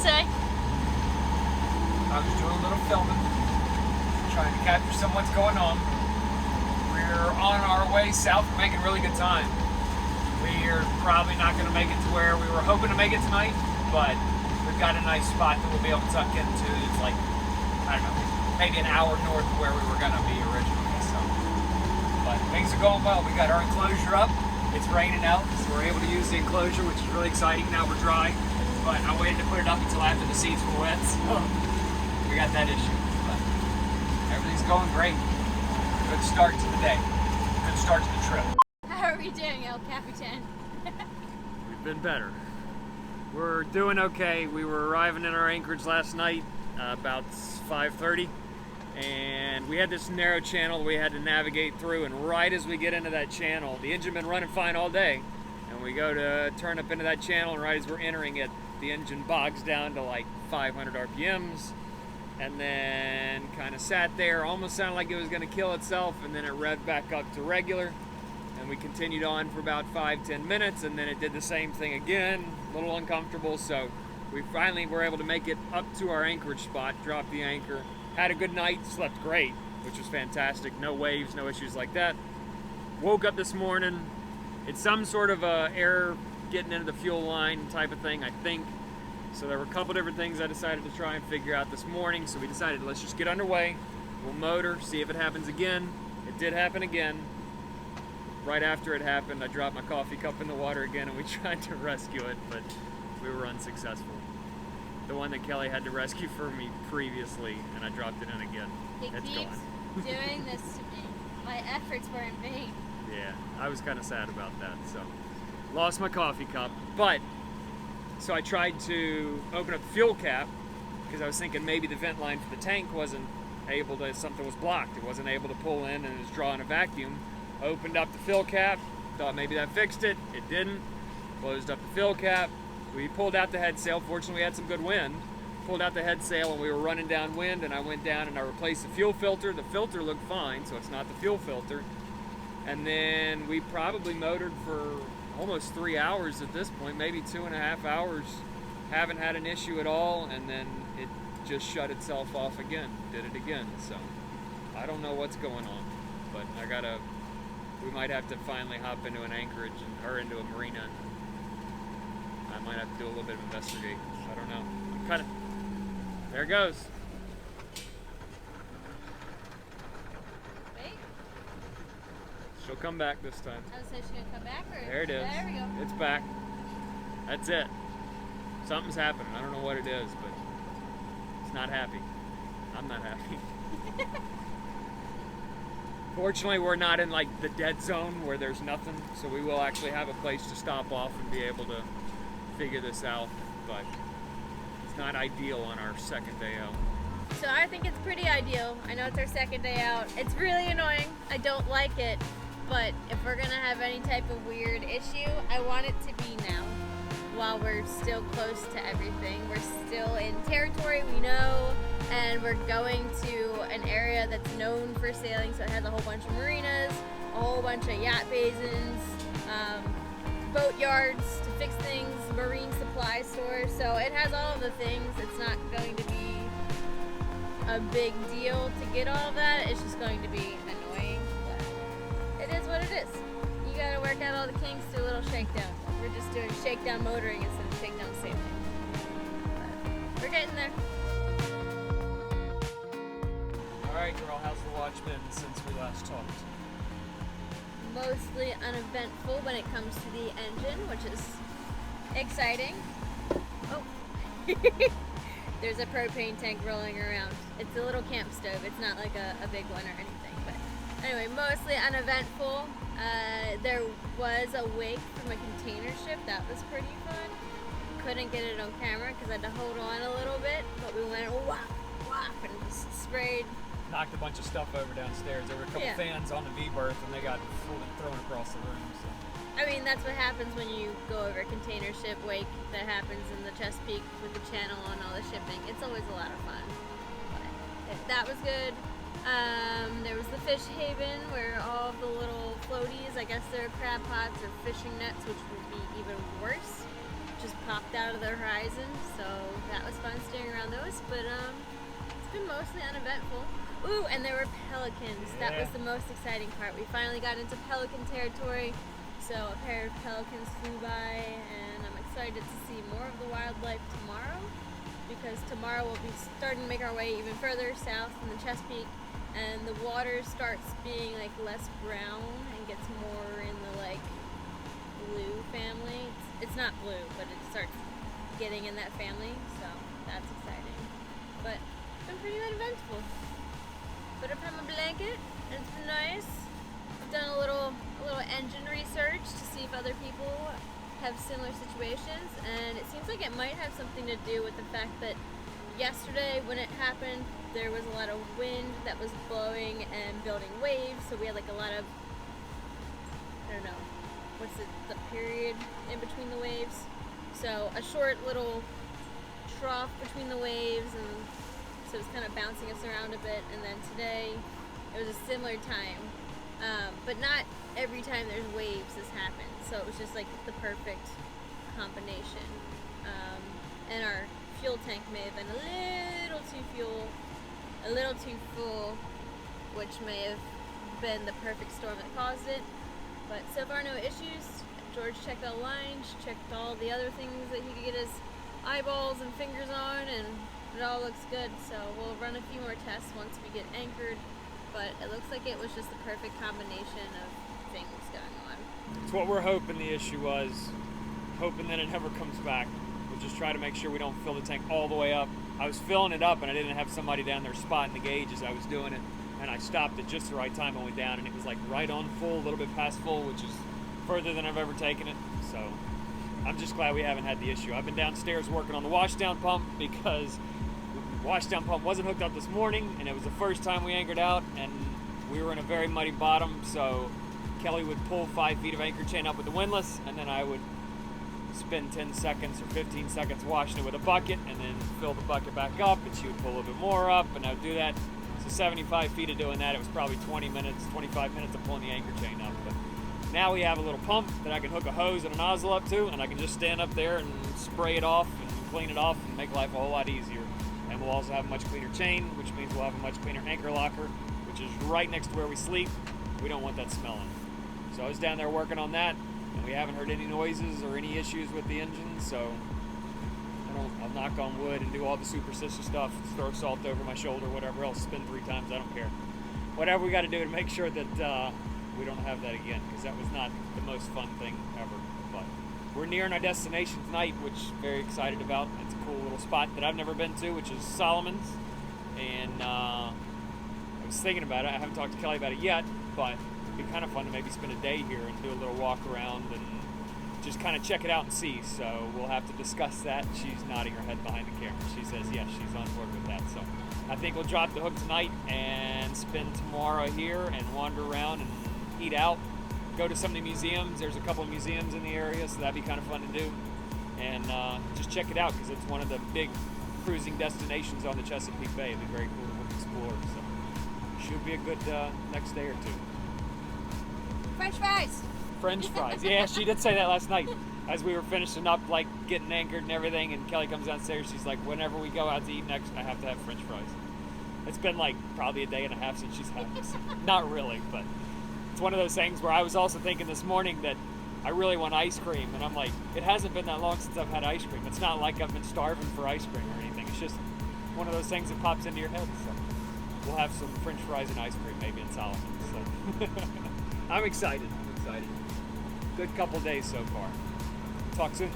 say? I was doing a little filming, trying to capture some what's going on. We're on our way south. We're making really good time. We're probably not going to make it to where we were hoping to make it tonight, but we've got a nice spot that we'll be able to tuck into. It's like, I don't know, maybe an hour north of where we were going to be originally. So, but things are going well. We got our enclosure up. It's raining out, so we're able to use the enclosure, which is really exciting. Now we're dry, but I waited to put it up until after the seats were wet. So we got that issue, but everything's going great. Good start to the day. Good start to the trip. How are we doing, El Capitan? We've been better. We're doing okay. We were arriving in our anchorage last night about 5:30, and we had this narrow channel we had to navigate through, and right as we get into that channel, the engine been running fine all day, and we go to turn up into that channel, and right as we're entering it, the engine bogs down to like 500 RPMs, and then kind of sat there, almost sounded like it was going to kill itself, and then it revved back up to regular, and we continued on for about 5-10 minutes, and then it did the same thing again, a little uncomfortable, so we finally were able to make it up to our anchorage spot, drop the anchor, had a good night, slept great, which was fantastic, no waves, no issues like that. Woke up this morning, it's some sort of error getting into the fuel line type of thing, I think. So there were a couple different things I decided to try and figure out this morning. So we decided, let's just get underway. We'll motor, see if it happens again. It did happen again. Right after it happened, I dropped my coffee cup in the water again, and we tried to rescue it, but we were unsuccessful. The one that Kelly had to rescue for me previously, and I dropped it in again. He It's keeps gone. doing this to me. My efforts were in vain. Yeah, I was kind of sad about that. So, lost my coffee cup, but so I tried to open up the fuel cap because I was thinking maybe the vent line for the tank wasn't able to, something was blocked. It wasn't able to pull in and it was drawing a vacuum. Opened up the fill cap, thought maybe that fixed it. It didn't. Closed up the fill cap. We pulled out the head sail. Fortunately, we had some good wind. Pulled out the head sail and we were running downwind, and I went down and I replaced the fuel filter. The filter looked fine, so it's not the fuel filter. And then we probably motored for almost 3 hours at this point, maybe 2.5 hours. Haven't had an issue at all, and then it just shut itself off again, did it again. So I don't know what's going on, but we might have to finally hop into an anchorage or into a marina. I might have to do a little bit of investigation. I don't know. There it goes. Wait. She'll come back this time. I was saying she's gonna come back, or There it is. There we go. It's back. That's it. Something's happening. I don't know what it is, but it's not happy. I'm not happy. Fortunately, we're not in like the dead zone where there's nothing, so we will actually have a place to stop off and be able to figure this out, but it's not ideal on our second day out. So I think it's pretty ideal. I know it's our second day out. It's really annoying. I don't like it, but if we're gonna have any type of weird issue, I want it to be now, while we're still close to everything. We're still in territory we know, and we're going to an area that's known for sailing, so it has a whole bunch of marinas, a whole bunch of yacht basins, boat yards to fix things, marine supply stores, so it has all of the things. It's not going to be a big deal to get all of that. It's just going to be annoying, but it is what it is. You gotta work out all the kinks, do a little shakedown. We're just doing shakedown motoring instead of shakedown sailing. But we're getting there. Alright, girl, how's the watch been since we last talked? Mostly uneventful when it comes to the engine, which is exciting. Oh, there's a propane tank rolling around. It's a little camp stove. It's not like a big one or anything. But anyway, mostly uneventful. There was a wake from a container ship. That was pretty fun. Couldn't get it on camera because I had to hold on a little bit, but we went whop, whop, and just sprayed. Knocked a bunch of stuff over downstairs. There were a couple fans on the V-berth, and they got thrown across the room. So. I mean, that's what happens when you go over a container ship wake. That happens in the Chesapeake with the channel on all the shipping. It's always a lot of fun. But that was good. There was the fish haven where all of the little floaties, I guess they're crab pots or fishing nets, which would be even worse. just popped out of the horizon, so that was fun staring around those, but it's been mostly uneventful. Ooh, and there were pelicans. That was the most exciting part. We finally got into pelican territory, so a pair of pelicans flew by, and I'm excited to see more of the wildlife tomorrow, because tomorrow we'll be starting to make our way even further south in the Chesapeake, and the water starts being like less brown and gets more in the like blue family. It's not blue, but it starts getting in that family, so that's exciting. But it's been pretty uneventful. Put up on my blanket, and it's been nice. I've done a little engine research to see if other people have similar situations, and it seems like it might have something to do with the fact that yesterday when it happened, there was a lot of wind that was blowing and building waves, so we had like a lot of, I don't know, what's the period in between the waves? So a short little trough between the waves, and so it was kind of bouncing us around a bit. And then today it was a similar time, but not every time there's waves this happens, so it was just like the perfect combination. And our fuel tank may have been a little too full, which may have been the perfect storm that caused it. But so far, no issues. George checked all the lines, checked all the other things that he could get his eyeballs and fingers on, and it all looks good. So we'll run a few more tests once we get anchored, but it looks like it was just the perfect combination of things going on. It's what we're hoping the issue was, hoping that it never comes back. We'll just try to make sure we don't fill the tank all the way up. I was filling it up, and I didn't have somebody down there spotting the gauge as I was doing it, and I stopped at just the right time and went down, and it was like right on full, a little bit past full, which is further than I've ever taken it. So I'm just glad we haven't had the issue. I've been downstairs working on the washdown pump because the washdown pump wasn't hooked up this morning, and it was the first time we anchored out, and we were in a very muddy bottom, so Kelly would pull 5 feet of anchor chain up with the windlass, and then I would spend 10 seconds or 15 seconds washing it with a bucket, and then fill the bucket back up, and she would pull a little bit more up, and I would do that. So 75 feet of doing that, it was probably 25 minutes of pulling the anchor chain up. But now we have a little pump that I can hook a hose and a nozzle up to, and I can just stand up there and spray it off and clean it off and make life a whole lot easier. And we'll also have a much cleaner chain, which means we'll have a much cleaner anchor locker, which is right next to where we sleep. We don't want that smelling. So I was down there working on that, and we haven't heard any noises or any issues with the engine, so I'll knock on wood and do all the superstitious stuff, throw salt over my shoulder, whatever else, spin 3 times, I don't care. Whatever we got to do to make sure that we don't have that again, because that was not the most fun thing ever. But we're nearing our destination tonight, which I'm very excited about. It's a cool little spot that I've never been to, which is Solomon's, and I was thinking about it. I haven't talked to Kelly about it yet, but it'd be kind of fun to maybe spend a day here and do a little walk around and just kind of check it out and see. So we'll have to discuss that. She's nodding her head behind the camera. She says yes, she's on board with that. So I think we'll drop the hook tonight and spend tomorrow here and wander around and eat out, go to some of the museums. There's a couple of museums in the area, so that'd be kind of fun to do, and just check it out, because it's one of the big cruising destinations on the Chesapeake Bay. It'd be very cool to explore. So should be a good next day or two. French fries! French fries. Yeah, she did say that last night as we were finishing up, like getting anchored and everything, and Kelly comes downstairs. She's like, whenever we go out to eat next, I have to have French fries. It's been like probably a day and a half since she's had this. Not really, but it's one of those things where I was also thinking this morning that I really want ice cream, and I'm like, it hasn't been that long since I've had ice cream. It's not like I've been starving for ice cream or anything. It's just one of those things that pops into your head. So we'll have some French fries and ice cream maybe in Solomon. So I'm excited. Good couple days so far. Talk soon.